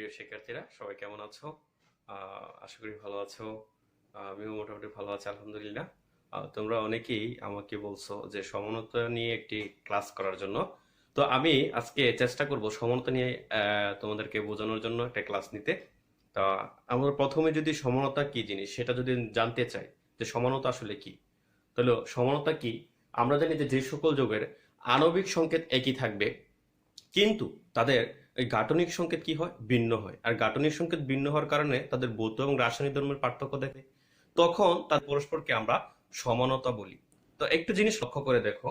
প্রিয় শিক্ষার্থীরা সবাই কেমন আছো? আশা করি ভালো আছো। আমিও মোটামুটি ভালো আছি, আলহামদুলিল্লাহ। তোমরা অনেকেই আমাকে বলছো যে সমানতা নিয়ে একটি ক্লাস করার জন্য। তো আমি আজকে চেষ্টা করব সমানতা নিয়ে তোমাদেরকে বোঝানোর জন্য একটা ক্লাস নিতে। তা আমরা প্রথমে যদি সমানতা কি জিনিস সেটা যদি জানতে চাই যে সমানতা আসলে কি, তাহলে সমানতা কি? আমরা জানি যে যে সকল যৌগের আণবিক সংকেত একই থাকবে, কিন্তু তাদের এই গাঠনিক সংকেত কি হয়? ভিন্ন হয়। আর গাঠনিক সংকেত ভিন্ন হওয়ার কারণে তাদের ভৌত এবং রাসায়নিক ধর্মের পার্থক্য দেখে, তখন তার পরস্পরকে আমরা সমানতা বলি। তো একটু জিনিস লক্ষ্য করে দেখো,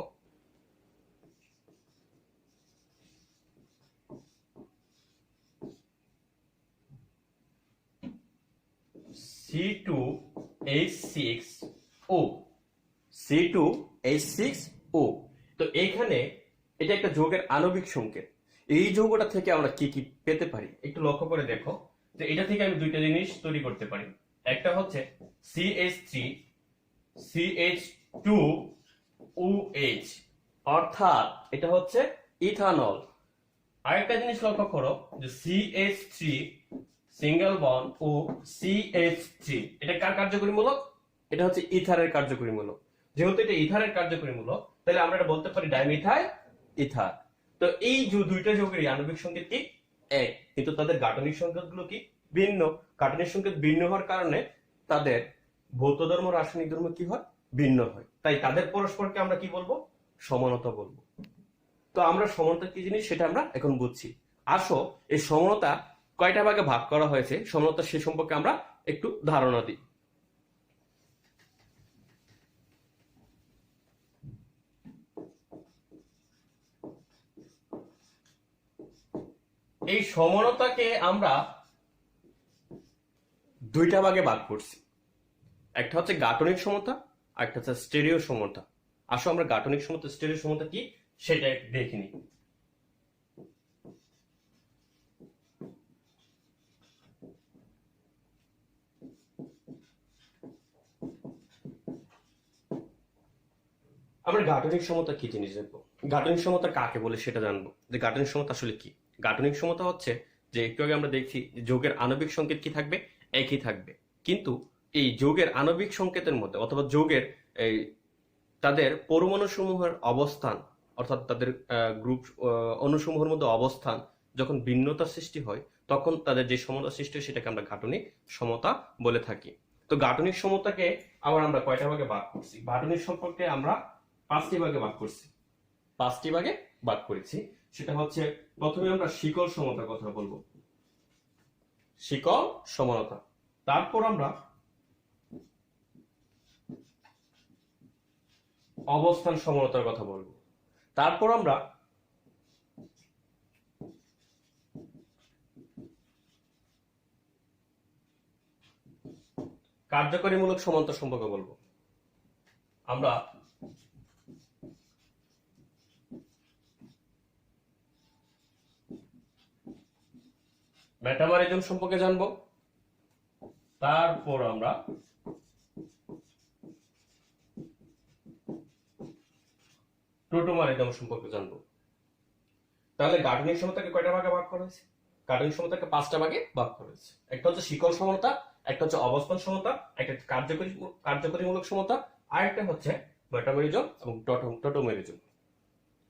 C2H6O, C2H6O। তো এইখানে এটা একটা যৌগের আণবিক সংকেত। এই যৌগটা থেকে আমরা কি কি পেতে পারি একটু লক্ষ্য করে দেখো। তো এটা থেকে আমি দুইটা জিনিস তৈরি করতে পারি। একটা হচ্ছে CH3 CH2OH, অর্থাৎ এটা হচ্ছে ইথানল। আরেকটা জিনিস লক্ষ্য করো যে CH3 সিঙ্গেল বন্ড ও CH3, এটা কার কার্যকরীমূলক? এটা হচ্ছে ইথারের কার্যকরীমূলক। যেহেতু এটা ইথারের কার্যকরীমূলক, তাহলে আমরা এটা বলতে পারি ডাইমিথাইল ইথার। তো এই যে দুইটা যৌগের আণবিক সংকেত কি? এক, কিন্তু তাদের গাঠনিক সংকেতগুলো কি? ভিন্ন। গাঠনিক সংকেত ভিন্ন হওয়ার কারণে তাদের ভৌত ধর্ম রাসায়নিক ধর্ম কি হয়? ভিন্ন হয়। তাই তাদের পরস্পরকে আমরা কি বলবো? সমানতা বলবো। তো আমরা সমানতা কি জিনিস সেটা আমরা এখন বুঝছি। আসো এই সমানতা কয়টা ভাগে ভাগ করা হয়েছে, সমানতা সে সম্পর্কে আমরা একটু ধারণা দিই। এই সমানতাকে আমরা দুইটা ভাগে ভাগ করছি। একটা হচ্ছে গাঠনিক সমতা, আর একটা হচ্ছে স্টেরিও সমতা। আসো আমরা গাঠনিক সমতা স্টেরিও সমতা কি সেটা দেখে নিই। আমরা গাঠনিক সমতা কি জিনিস জানবো, গাঠনিক সমতা কাকে বলে সেটা জানবো, যে গাঠনিক সমতা আসলে কি। গাঠনিক সমতা হচ্ছে যে একটু আগে আমরা দেখছি যে যৌগের আণবিক সংকেত কি থাকবে? একই থাকবে, কিন্তু এই যৌগের আণবিক সংকেতের মধ্যে অথবা যৌগের এই তাদের পরমাণু সমূহের অবস্থান, অর্থাৎ তাদের গ্রুপ অণুসমূহের মধ্যে অবস্থান যখন ভিন্নতার সৃষ্টি হয়, তখন তাদের যে সমতা সৃষ্টি হয় সেটাকে আমরা গাঠনিক সমতা বলে থাকি। তো গাঠনিক সমতাকে আবার আমরা কয়টা ভাগে ভাগ করছি? গাঠনিক সম্পর্কে আমরা পাঁচটি ভাগে ভাগ করছি, পাঁচটি ভাগে ভাগ করেছি। সেটা হচ্ছে প্রথমে আমরা শিকল সমতার কথা বলবো, শিকল সমানতা। তারপর আমরা অবস্থান সমানতার কথা বলবো। তারপর আমরা কার্যকরীমূলক সমানতা সম্পর্কে বলবো। আমরা মেটামরিজম সম্পর্কে জানবো। তারপর আমরা প্রোটোমারিজম সম্পর্কে জানবো। তাহলে গাঠনিক সমতাকে কয়টা ভাগে ভাগ করা হয়েছে? গাঠনিক সমতাকে পাঁচটা ভাগে ভাগ করা হয়েছে। একটা হচ্ছে শিকল সমতা, একটা হচ্ছে অবস্থান সমতা, একটা কার্যকরীমূলক সমতা, আর একটা হচ্ছে মেটামরিজম এবং টোটোমেরিজম।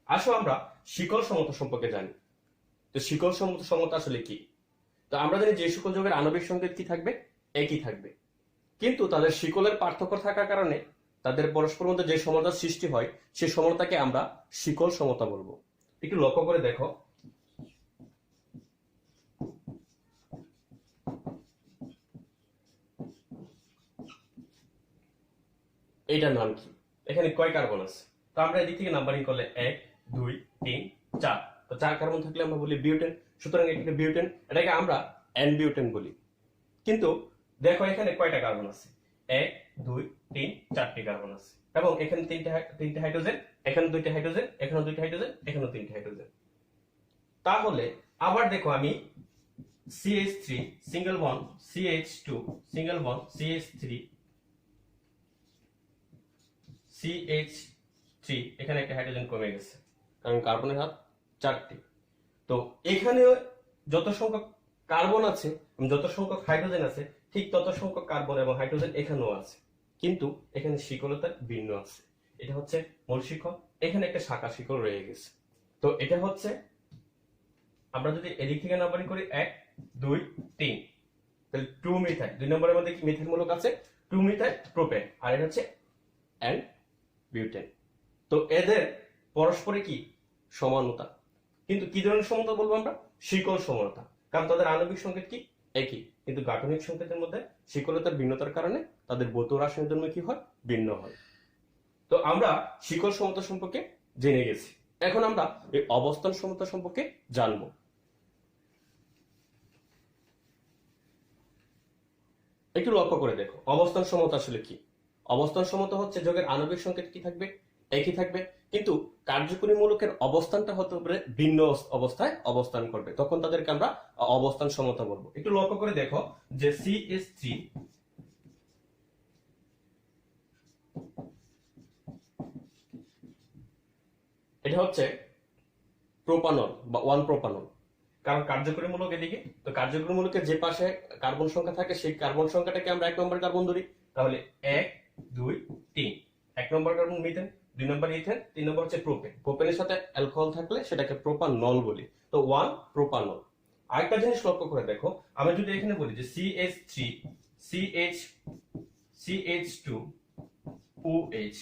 আসো আমরা শিকল সমতা সম্পর্কে জানি। তো শিকল সমতা আসলে কি? তো আমরা জানি যে সকল যৌগের আণবিক সংকেত কি থাকবে? একই থাকবে, কিন্তু তাদের শিকলের পার্থক্য থাকার কারণে তাদের পরস্পর মধ্যে যে সমতার সৃষ্টি হয় সেই সমতাকে আমরা শিকল সমতা বলবো। একটু লক্ষ্য করে দেখো, এইটার নাম কি? এখানে কয় কার্বন আছে? তো আমরা এদিক থেকে নাম্বারিং করলে 1 2 3 4, তো 4 কার্বন থাকলে আমরা বলি বিউটেন। সুতরাং এটাকে বিউটেন, এটাকে আমরা এন বিউটেন বলি। কিন্তু দেখো এখানে কয়টা কার্বন আছে? 1 2 3 4টি কার্বন আছে, এবং এখানে তিনটে হাইড্রোজেন, এখানে দুইটা হাইড্রোজেন, এখানে দুইটা হাইড্রোজেন, এখানে তিনটে হাইড্রোজেন। তাহলে আবার দেখো আমি CH3 single bond CH2 single bond CH3 CH3, এখানে একটা হাইড্রোজেন কমে গেছে কারণ কার্বনের হাত 4টি। তো এখানে যত সংখ্যক কার্বন আছে, যত সংখ্যক হাইড্রোজেন আছে ঠিক তত সংখ্যক কার্বন এবং হাইড্রোজেন এখানেও আছে, কিন্তু এখানে শিকলতা ভিন্ন আছে। এটা হচ্ছে মূল শিকল, এখানে একটা শাখা শিকল রয়ে গেছে। তো এটা হচ্ছে আমরা যদি এদিক থেকে নাম্বারিং করি 1 2 3, তাহলে 2 মিথাইল, 2 নম্বরের মধ্যে কি মিথাইল মূলক আছে 2 মিথাইল প্রোপেন, আর এটা হচ্ছে এন্ড বিউটেন। তো এদের পরস্পরে কি সমানতা, কিন্তু কি ধরনের সমানতা বলবো আমরা, শিকল সমানতা, কারণ তাদের আণবিক সংকেত কি একই, কিন্তু গাঠনিক সংকেতের মধ্যে শিকলতার ভিন্নতার কারণে তাদের ভৌত রাসায়নিক ধর্ম কি হয়, ভিন্ন হয়। তো আমরা শিকল সমতা সম্পর্কে জেনে গেছি, এখন আমরা এই অবস্থান সমতা সম্পর্কে জানবো। একটু লক্ষ্য করে দেখো অবস্থান সমতা আসলে কি। অবস্থান সমতা হচ্ছে যোগের আণবিক সংকেত কি থাকবে, একই থাকবে, কিন্তু কার্যকরী মূলকের অবস্থানটা হতে পারে ভিন্ন অবস্থায় অবস্থান করবে, তখন তাদেরকে আমরা অবস্থান সমতা বলবো। একটু লক্ষ্য করে দেখো যে CH3 এটা হচ্ছে প্রোপানল বা 1 প্রোপানল, কারণ কার্যকরী মূলক এদিকে, তো কার্যকরী মূলকের যে পাশে কার্বন সংখ্যা থাকে সেই কার্বন সংখ্যাটাকে আমরা 1 নম্বর কার্বন ধরি, তাহলে 1 2 3, 1 নম্বর কার্বন মিথেন, 2 নম্বর ইথেন, 3 নম্বর হচ্ছে প্রোপেন। প্রোপেনের সাথে অ্যালকোহল থাকলে সেটাকে প্রোপানল বলি, তো 1 প্রোপানল। আরেকটা জিনিস লক্ষ্য করে দেখো, আমি যদি এখানে বলি যে CH3 CH2OH,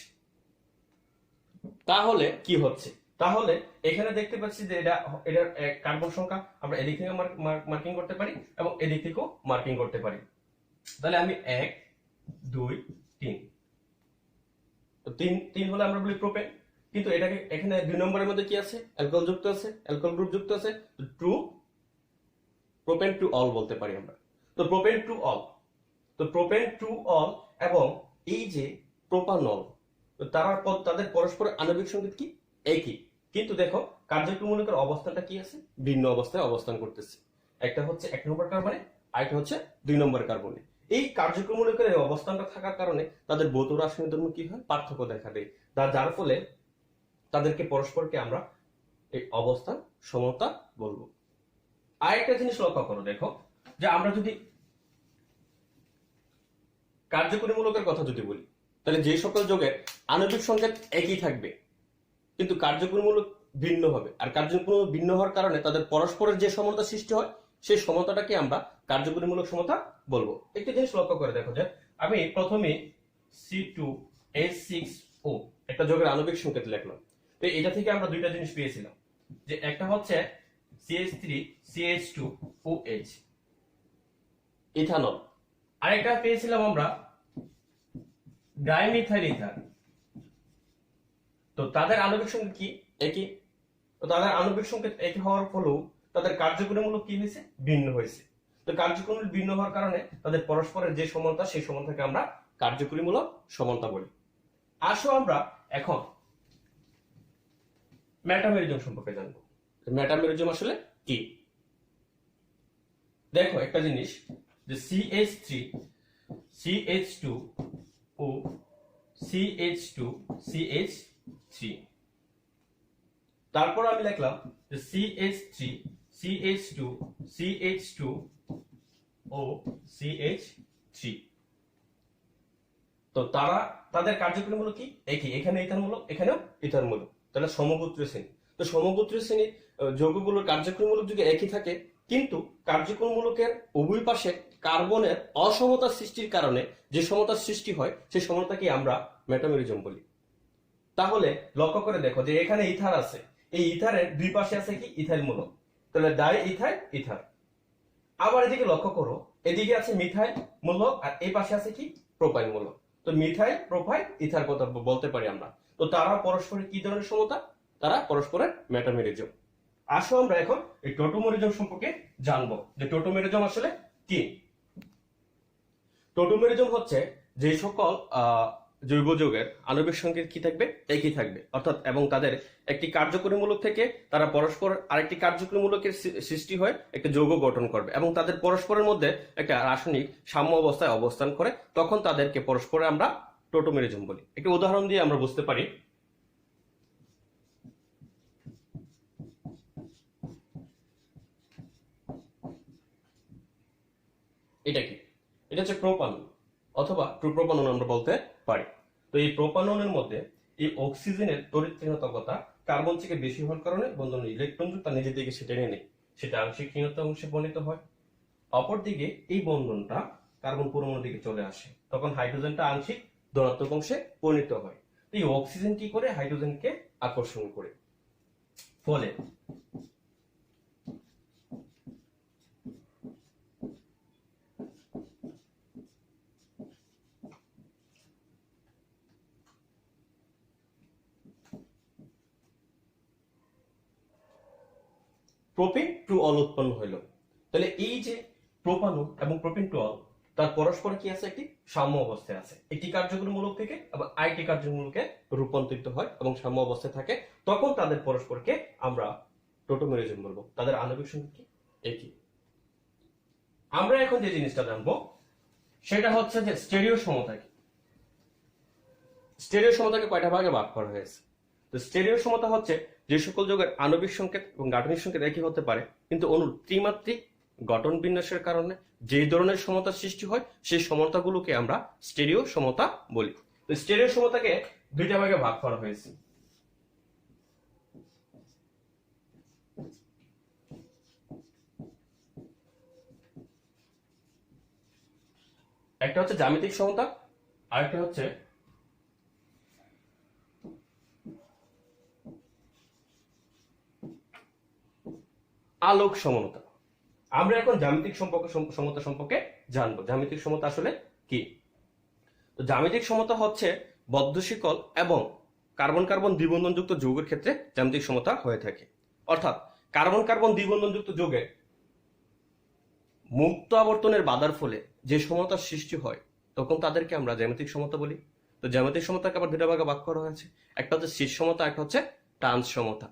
তাহলে কি হচ্ছে, তাহলে এখানে দেখতে পাচ্ছি যে এটার কার্বন সংখ্যা আমরা এদিক থেকে মার্কিং করতে পারি এবং এদিক থেকেও মার্কিং করতে পারি। তাহলে আমি 1 2 3, তো 3 হলে আমরা বলি প্রোপেন, কিন্তু এটাকে এখানে 2 নম্বরের মধ্যে কি আছে, অ্যালকোহল যুক্ত আছে, অ্যালকোহল গ্রুপ যুক্ত আছে, টু প্রোপেন টু অল বলতে পারি আমরা। তো প্রোপেন টু অল, তো প্রোপেন টু অল এবং এই যে প্রোপানল, তো তাদের পরস্পর আণবিক সংকেত কি একই, কিন্তু দেখো কার্যকরী মূলকের অবস্থানটা কি আছে, ভিন্ন অবস্থায় অবস্থান করতেছে। একটা হচ্ছে 1 নম্বর কার্বনে, আরেকটা হচ্ছে 2 নম্বর কার্বনে। এই কার্যকরী মূলকের এই অবস্থানটা থাকার কারণে তাদের ভৌত রাসায়নিক ধর্ম কি হয়, পার্থক্য দেখা দেয়, যার ফলে তাদেরকে পরস্পরকে আমরা এই অবস্থান সমতা বলবো। আরেকটা জিনিস লক্ষ্য করো দেখো, যে আমরা যদি কার্যকরী মূলকের কথা যদি বলি, তাহলে যে সকল যৌগের আণবিক সংকেত একই থাকবে কিন্তু কার্যকরী মূলক ভিন্ন হবে, আর কার্যকরী মূলক ভিন্ন হওয়ার কারণে তাদের পরস্পরের যে সমতা সৃষ্টি হয় সেই সমতাটাকে আমরা কার্যকরী মূলক সমতা বলবো। একটি জিনিস লক্ষ্য করে দেখো যে আমি প্রথমে C2H6O একটা যৌগের আণবিক সংকেত লিখলাম, তো এটা থেকে আমরা দুইটা জিনিস পেয়েছিলাম, যে একটা হচ্ছে CH3CH2OH ইথানল, আরেকটা পেয়েছিলাম আমরা ডাইমিথাইল ইথার। তো তাদের আণবিক সংকেত কি একই, তো তাদের আণবিক সংকেত একই হওয়ার ফলেও তাদের কার্যকরী মূলক কি হয়েছে, ভিন্ন হয়েছে। তো কার্যকরী মূলক ভিন্ন হওয়ার কারণে তাদের পরস্পরের যে সমানতা সেই সমানতাকে আমরা কার্যকরী মূলক সমানতা বলি। আসো আমরা এখন মেটামেরিজম সম্পর্কে জানবো। মেটামেরিজম আসলে কি, দেখো একটা জিনিস যে CH3 CH2O CH2 CH3, তারপর আমি লিখলাম যে CH3 CH2 CH2O CH3, তো তাদের কার্যকরী মূলক কি একই, এখানে ইথার মূলক এখানেও ইথার মূলক, তাহলে সমগোত্রীয় শ্রেণী। তো সমগোত্রীয় শ্রেণীর যৌগগুলোর কার্যকরী মূলক যদি একই থাকে, কিন্তু কার্যকরী মূলকের উভয় পাশে কার্বনের অসমতা সৃষ্টির কারণে যে সমতার সৃষ্টি হয় সেই সমতাকে আমরা মেটামেরিজম বলি। তাহলে লক্ষ্য করে দেখো যে এখানে ইথার আছে, এই ইথারের দুই পাশে আছে কি ইথাইল মূলক, তাহলে ডাই ইথাইল ইথার। আবার এদিকে লক্ষ্য করো, এদিকে আছে মিথাইল মূলক আর এই পাশে আছে কি প্রোপাইল মূলক, তো মিথাইল প্রোপাইল ইথার কথা বলতে পারি আমরা। তো তারা পরস্পরের কি ধরনের সমতা, তারা পরস্পরের মেটামেরিজম। আসো আমরা এখন এই টোটোমেরিজম সম্পর্কে জানবো, যে টোটোমেরিজম আসলে কি। টোটোমেরিজম হচ্ছে যে সকল জৈব যৌগের আণবিক সংকেত কি থাকবে, একই থাকবে, অর্থাৎ এবং তাদের একটি কার্যকরী মূলক থেকে তারা পরস্পর আরেকটি কার্যকরী মূলকের সৃষ্টি হয় একটা যৌগ গঠন করবে এবং তাদের পরস্পরের মধ্যে একটা রাসায়নিক সাম্য অবস্থায় অবস্থান করে, তখন তাদেরকে পরস্পরে আমরা টোটোমেরিজম বলি। একটি উদাহরণ দিয়ে আমরা বুঝতে পারি। এটা কি? এটা হচ্ছে প্রোপানন অথবা প্রোপানন আমরা বলতে পারি। তো এই প্রোপাননের মধ্যে এই অক্সিজেনের তড়িৎ ঋণাত্মকতা কার্বন থেকে বেশি হওয়ার কারণে বন্ধনের ইলেকট্রন তার নিজের দিকে সে টেনে নেয়, সেটা আংশিক ঋণাত্মক অংশে পরিণত হয়। অপরদিকে এই বন্ধনটা কার্বন পরমাণুর দিকে চলে আসে, তখন হাইড্রোজেনটা আংশিক ধনাত্মক অংশে পরিণত হয়। এই অক্সিজেন কি করে? হাইড্রোজেনকে আকর্ষণ করে। ফলে প্রোপিন টু অল উৎপন্ন হইল। তাহলে এই যে প্রোপানন এবং প্রোপিন টু অল, তার পরস্পর কি আছে? একটি সাম্য অবস্থায় আছে। একটি কার্যকরী মূলক থেকে আবার আরেকটি কার্যমূলকে রূপান্তরিত হয় এবং সাম্য অবস্থায় থাকে, তখন তাদের পরস্পরকে আমরা টোটোমেরিজম বলবো। তাদের আণবিক সংখ্যা কি? একই। আমরা এখন যে জিনিসটা জানবো সেটা হচ্ছে যে স্টেরিও সমতা কি। স্টেরিও সমতাকে কয়টা ভাগে ভাগ করা হয়েছে? তো স্টেরিও সমতা হচ্ছে যে সকল যৌগের আণবিক সংকেত এবং গাঠনিক সংকেত একই হতে পারে, কিন্তু অণুর ত্রিমাত্রিক গঠন বিন্যাসের কারণে যে ধরনের সমতার সৃষ্টি হয় সেই সমতাগুলোকে আমরা স্টেরিও সমতা বলি। তো স্টেরিও সমতাকে দুইটা ভাগে ভাগ করা হয়েছে। একটা হচ্ছে জ্যামিতিক সমতা, আরেকটা হচ্ছে আলোক সমতা। আমরা এখন জ্যামিতিক সমতা সম্পর্কে জানবো। জ্যামিতিক সমতা আসলে কি? তো জ্যামিতিক সমতা হচ্ছে বদ্ধ শিকল এবং কার্বন কার্বন দ্বিবন্ধনযুক্ত যৌগের ক্ষেত্রে জ্যামিতিক সমতা হয়ে থাকে। অর্থাৎ কার্বন কার্বন দ্বিবন্ধনযুক্ত যৌগে মুক্ত আবর্তনের বাধার ফলে যে সমতার সৃষ্টি হয় তখন তাদেরকে আমরা জ্যামিতিক সমতা বলি। তো জ্যামিতিক সমতাকে আবার দুটা ভাগে ভাগ করা হয়েছে, একটা হচ্ছে শীর্ষ সমতা, একটা হচ্ছে টান সমতা।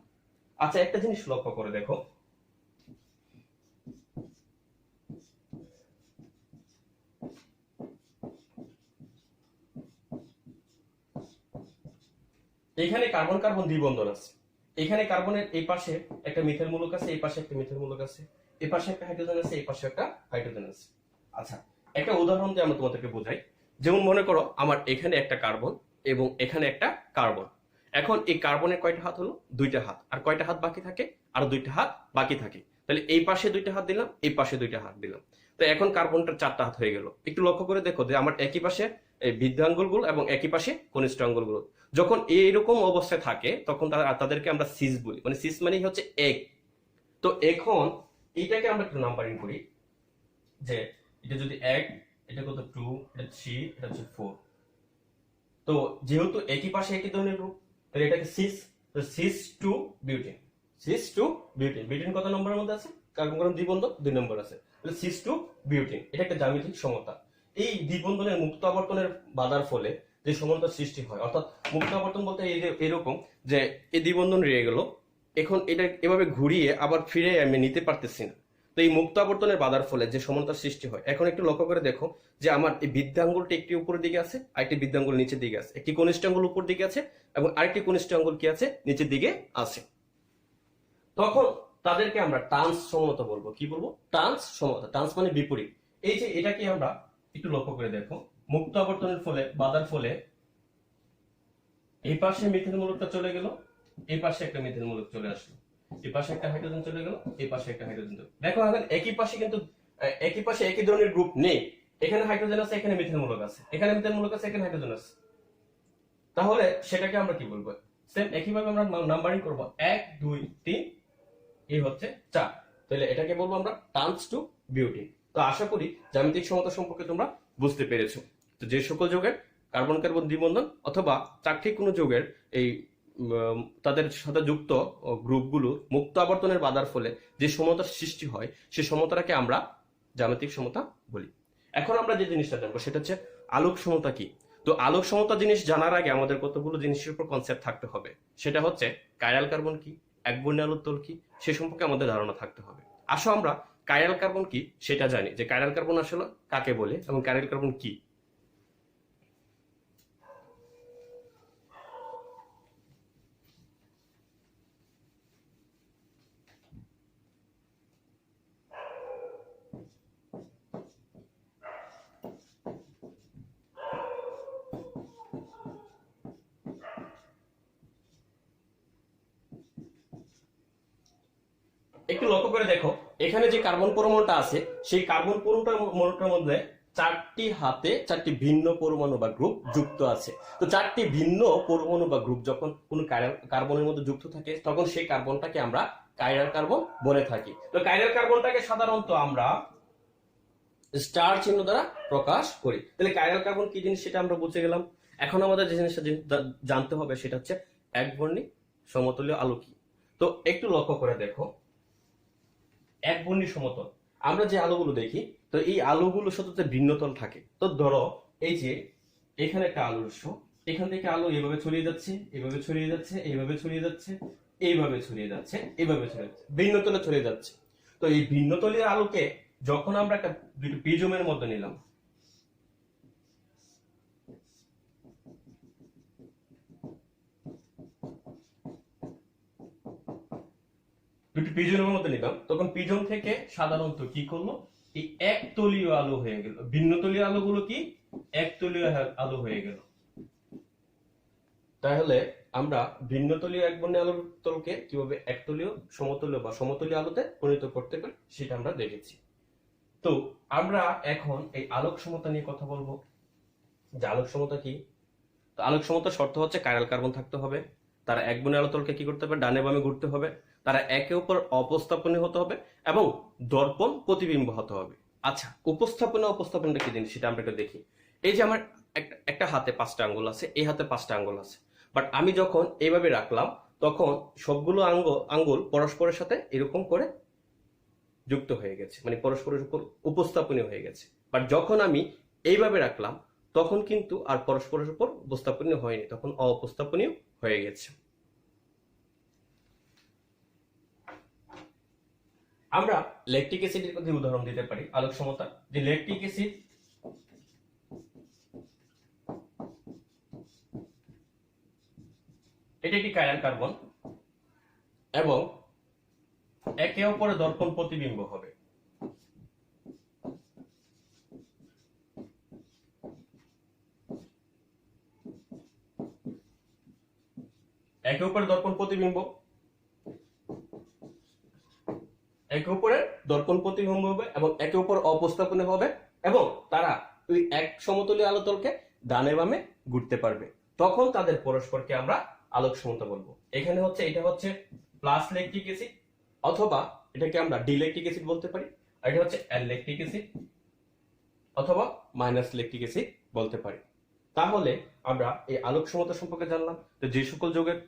আচ্ছা, একটা জিনিস লক্ষ্য করে দেখো, এখানে কার্বন কার্বন দ্বিবন্ধন আছে, এখানে কার্বনের এই পাশে একটা মিথেন মূলক আছে, এই পাশে একটা মিথেন মূলক আছে, এই পাশে একটা হাইড্রোজেন আছে, এই পাশে একটা হাইড্রোজেন আছে। আচ্ছা, একটা উদাহরণ দিয়ে আমরা তোমাদেরকে বোঝাই। যেমন মনে করো আমার এখানে একটা কার্বন এবং এখানে একটা কার্বন। এখন এই কার্বনের কয়টা হাত হলো? দুইটা হাত। আর কয়টা হাত বাকি থাকে? আর দুইটা হাত বাকি থাকে। তাহলে এই পাশে দুইটা হাত দিলাম, এই পাশে দুইটা হাত দিলাম। তো এখন কার্বনটার চারটা হাত হয়ে গেল। একটু লক্ষ্য করে দেখো যে আমার একই পাশে এই বৃদ্ধাঙ্গুলগুলো এবং একই পাশে কনিষ্ঠ আঙ্গুলগুলো যখন এইরকম অবস্থায় থাকে তখন তাদেরকে আমরা সিস বলি। মানে সিস মানে হচ্ছে এক। তো এখন এইটাকে আমরা একটু নাম্বারিং করি, যে এটা যদি এক, এটা কত 2, এটা 3, এটা হচ্ছে 4। তো যেহেতু একই পাশে একই ধরনের গ্রুপ, তাহলে এটাকে সিস, তো cis two butene. Cis two butene. Butene কত নম্বরের মধ্যে আছে? কার্বন কার্বন দ্বিবন্ধন 2 নম্বর আছে, তাহলে সিস টু বিউটিন। এটা একটা জ্যামিতিক সমতা। এই দ্বিবন্ধনের মুক্ত আবর্তনের বাধার ফলে যে সমতার সৃষ্টি হয়, অর্থাৎ মুক্ত আবর্তন বলতে এই যে এরকম যে এই দ্বিবন্ধন রয়ে গেল, এখন এটা এভাবে ঘুরিয়ে আবার ফিরে আমি নিতে পারতেছি না। তো এই মুক্ত আবর্তনের বাধার ফলে যে সমতার সৃষ্টি হয়, এখন একটু লক্ষ্য করে দেখো যে আমার এই বৃদ্ধাঙ্গুলটা একটি উপরের দিকে আছে, আরেকটি বৃদ্ধাঙ্গুল নিচের দিকে আছে, একটি কনিষ্ঠ আঙ্গুল উপর দিকে আছে এবং আরেকটি কনিষ্ঠ আঙ্গুল কি আছে? নিচের দিকে আছে। তখন তাদেরকে আমরা টান্স সমতা বলবো। কি বলবো? টান্স সমতা। টান্স মানে বিপরীত। এই যে এটাকে আমরা একটু লক্ষ্য করে দেখো, মুক্ত আবর্তনের ফলে বাধার ফলে এই পাশে মিথেন মূলকটা চলে গেল, এই পাশে একটা মিথেন মূলক চলে আসলো, এই পাশে একটা হাইড্রোজেন চলে গেল, এই পাশে একটা হাইড্রোজেন। দেখো এখন একই পাশে কিন্তু একই পাশে একই ধরনের গ্রুপ নেই। এখানে হাইড্রোজেন আছে, এখানে মিথেন মূলক আছে, এখানে মিথেন মূলক আছে, এখানে হাইড্রোজেন আছে। তাহলে সেটাকে আমরা কি বলবো? সেম একইভাবে আমরা নাম্বারিং করব, 1 2 3, এই হচ্ছে 4। তাহলে এটাকে বলবো আমরা টার্মস টু বিউটি। তো আশা করি জ্যামিতিক সমতা সম্পর্কে তোমরা বুঝতে পেরেছো। তো যে সকল যৌগের কার্বন কার্বন দ্বিবন্ধন অথবা চাকঠিক কোনো যৌগের এই তাদের সাথে যুক্ত গ্রুপগুলো মুক্ত আবর্তনের বাধার ফলে যে সমতার সৃষ্টি হয় সেই সমতাটাকে আমরা জ্যামিতিক সমতা বলি। এখন আমরা যে জিনিসটা জানবো সেটা হচ্ছে আলোক সমতা কি। তো আলোক সমতা জিনিস জানার আগে আমাদের কতগুলো জিনিসের উপর কনসেপ্ট থাকতে হবে। সেটা হচ্ছে কাইরাল কার্বন কি, একবর্ণীয় আলোক তল কি, সে সম্পর্কে আমাদের ধারণা থাকতে হবে। আসো আমরা কাইরাল কার্বন কি সেটা জানি, যে কাইরাল কার্বন আসলে কাকে বলে এবং কাইরাল কার্বন কি। একটু লক্ষ্য করে দেখো, এখানে যে কার্বন পরমাণুটা আছে সেই কার্বন পরমাণুটার মধ্যে চারটি হাতে চারটি ভিন্ন পরমাণু বা গ্রুপ যুক্ত আছে। তো চারটি ভিন্ন পরমাণু বা গ্রুপ যখন কোনো কার্বনের মধ্যে যুক্ত থাকে তখন সেই কার্বনটাকে আমরা কাইরাল কার্বন বলে থাকি। তো কাইরাল কার্বনটাকে সাধারণত আমরা স্টার চিহ্ন দ্বারা প্রকাশ করি। তাহলে কাইরাল কার্বন কি জিনিস সেটা আমরা বুঝে গেলাম। এখন আমাদের যে জিনিসটা জানতে হবে সেটা হচ্ছে একবর্ণী সমতলীয় আলো কি। তো একটু লক্ষ্য করে দেখো, একবর্ণী সমতল আমরা যে আলোগুলো দেখি, তো এই আলোগুলোর সাথে ভিন্নতল থাকে। তো ধরো এই যে এখানে একটা আলোর উৎস, এখান থেকে আলো এইভাবে ছড়িয়ে যাচ্ছে, এইভাবে ছড়িয়ে যাচ্ছে, এইভাবে ছড়িয়ে যাচ্ছে, এইভাবে ছড়িয়ে যাচ্ছে, এইভাবে ছড়িয়ে যাচ্ছে, ভিন্নতলে ছড়িয়ে যাচ্ছে। তো এই ভিন্নতলীয় আলোকে যখন আমরা একটা দুটো প্রিজমের মধ্যে নিলাম, দুটি প্রিজমের মধ্যে নিলাম, তখন প্রিজম থেকে সাধারণত কি করলো, এই একতলীয় আলো হয়ে গেল। ভিন্নতলীয় আলোগুলো কি একতলীয় আলো হয়ে গেল। তাহলে আমরা ভিন্নতলীয় একবর্ণীয় আলোর তলকে কিভাবে একতলীয় সমতলীয় বা সমতলীয় আলোতে পরিণত করতে পারি সেটা আমরা দেখেছি। তো আমরা এখন এই আলোক সমতা নিয়ে কথা বলবো যে আলোক সমতা কি। তো আলোক সমতার শর্ত হচ্ছে কাইরাল কার্বন থাকতে হবে, তারা একবর্ণীয় আলোতলকে কি করতে হবে, ডানে বামে ঘুরতে হবে, তারা একে অপর অপস্থাপনীয় হতে হবে এবং দর্পণ প্রতিবিম্ব হতে হবে। আচ্ছা, উপস্থাপনটা কি জিনিস সেটা আমরা একটু দেখি। এই যে আমার একটা হাতে 5টা আঙ্গুল আছে, এই হাতে 5টা আঙ্গুল আছে, বাট আমি যখন এইভাবে রাখলাম তখন সবগুলো আঙ্গুল পরস্পরের সাথে এরকম করে যুক্ত হয়ে গেছে, মানে পরস্পরের উপর উপস্থাপনীয় হয়ে গেছে। বাট যখন আমি এইভাবে রাখলাম তখন কিন্তু আর পরস্পরের উপর উপস্থাপনীয় হয়নি, তখন অউপস্থাপনীয় হয়ে গেছে। আমরা ল্যাকটিক অ্যাসিডের কথা উদাহরণ দিতে পারি আলোক সমতা। যে ল্যাকটিক অ্যাসিড এটা একটি কাইরাল কার্বন এবং একে অপরের দর্পণ প্রতিবিম্ব হবে। একে অপরের দর্পণ প্রতিবিম্ব, একে অপরের দর্পণ প্রতিবিম্ব হবে এবং একে অপর অপস্থাপনীয় হবে এবং তারা ওই এক সমতলীয় আলোতলকে ডানে বামে ঘুরতে পারবে। তখন তাদের পরস্পরকে আমরা আলোক সমতা বলবো। এখানে হচ্ছে এটা হচ্ছে প্লাস ল্যাকটিক অ্যাসিড অথবা এটাকে আমরা ডিল্যাকটিক অ্যাসিড বলতে পারি, আর এটা হচ্ছে অ্যালল্যাকটিক অ্যাসিড অথবা মাইনাস ল্যাকটিক অ্যাসিড বলতে পারি। তাহলে আমরা এই আলোক সমতা সম্পর্কে জানলাম। তো যে সকল যৌগের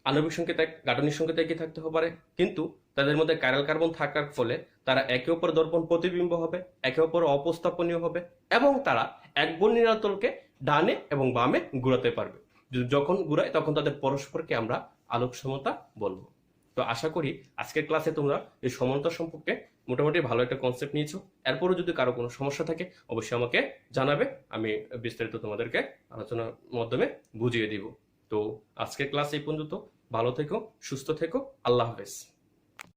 আণবিক সংকেত গাঠনিক সংকেত একই থাকতে পারে, কিন্তু তাদের মধ্যে কাইরাল কার্বন থাকার ফলে তারা একে অপর দর্পণ প্রতিবিম্ব হবে, একে অপর অপস্থাপনীয় হবে এবং তারা একবর্ণীয় আলোতলকে ডানে এবং বামে ঘুরাতে পারবে। যখন ঘুরায় তখন তাদের পরস্পরকে আমরা আলোক সমতা বলবো। তো আশা করি আজকের ক্লাসে তোমরা এই সমানতা সম্পর্কে মোটামুটি ভালো একটা কনসেপ্ট নিয়েছো। এরপরও যদি কারো কোনো সমস্যা থাকে অবশ্যই আমাকে জানাবে, আমি বিস্তারিত তোমাদেরকে আলোচনার মাধ্যমে বুঝিয়ে দিব। তো আজকের ক্লাস এই পর্যন্ত। ভালো থেকো, সুস্থ থেকো, আল্লাহ হাফেজ।